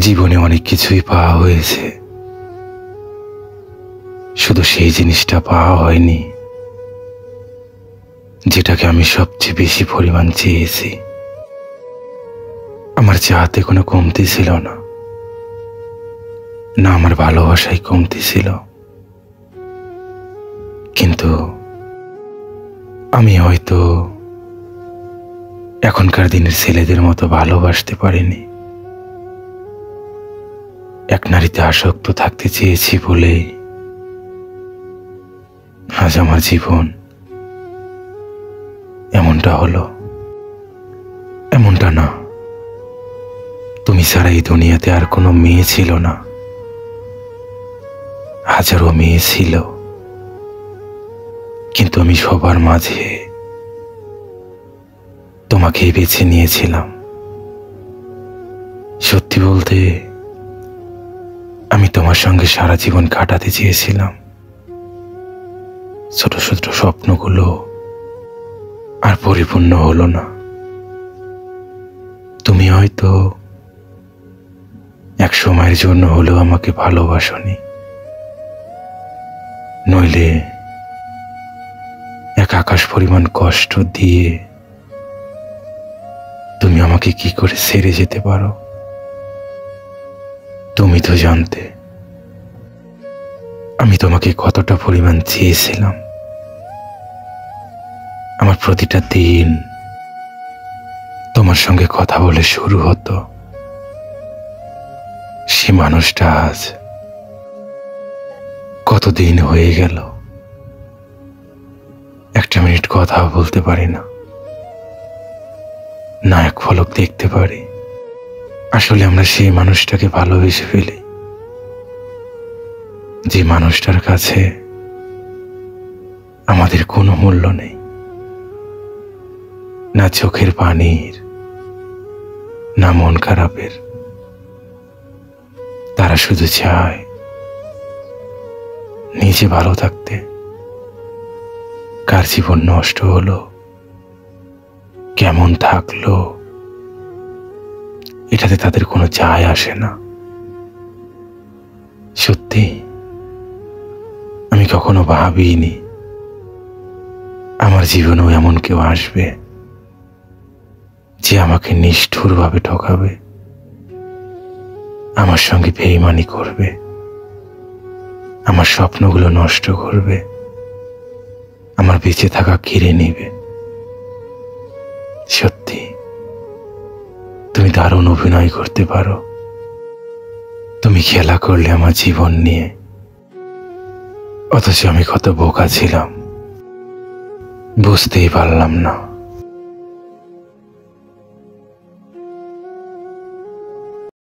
জীবনে অনেক কিছুই পাওয়া হয়েছে, শুধু সেই জিনিসটা পাওয়া হয়নি যেটাকে আমি সবচেয়ে বেশি পরিমাণ চেয়েছি। আমার চাহতে কোনো কমতি ছিল না, না আমার ভালোবাসায় কমতি ছিল, কিন্তু আমি হয়তো এখনকার দিনের ছেলেদের মতো ভালোবাসতে পারিনি। এক নারীতে আসক্ত থাকতে চেয়েছি বলেই আজ আমার জীবন এমনটা হলো। এমনটা না, তুমি ছাড়া এই দুনিয়াতে আর কোনো মেয়ে ছিল না, হাজারো মেয়ে ছিল, কিন্তু আমি সবার মাঝে তোমাকেই বেছে নিয়েছিলাম। সত্যি বলতে আমি তোমার সঙ্গে সারা জীবন কাটাতে চেয়েছিলাম। ছোট ছোট স্বপ্নগুলো আর পরিপূর্ণ হলো না। তুমি হয়তো এক সময়ের জন্য হলেও আমাকে ভালোবাসোনি, নইলে এক আকাশ পরিমাণ কষ্ট দিয়ে তুমি আমাকে কি করে ছেড়ে যেতে পারো? তুমি তো জানতে আমি তোমাকে কতটা পরিমাণ চেয়েছিলাম। আমার প্রতিটা দিন তোমার সঙ্গে কথা বলে শুরু হতো। সে মানুষটা আজ কতদিন হয়ে গেল, একটা মিনিট কথাও বলতে পারি না, না এক পলক দেখতে পারি। আসলে আমরা সেই মানুষটাকে ভালোবেসে ফেলি, যে মানুষটার কাছে আমাদের কোনো মূল্য নেই, না চোখের পানির, না মন খারাপের। তারা শুধু চায় নিজে ভালো থাকতে। কার জীবন নষ্ট হলো, কেমন থাকলো, এটাতে তাদের কোনো যায় আসে না। সত্যি আমি কখনো ভাবিনি আমার জীবনেও এমন কেউ আসবে যে আমাকে নিষ্ঠুরভাবে ঠকাবে, আমার সঙ্গে বেঈমানি করবে, আমার স্বপ্নগুলো নষ্ট করবে, আমার বেঁচে থাকা কেড়ে নেবে। সত্যি তুমি দারুণ অভিনয় করতে পারো। তুমি খেলা করলে আমার জীবন নিয়ে, অথচ আমি কত বোকা ছিলাম বুঝতেই পারলাম না।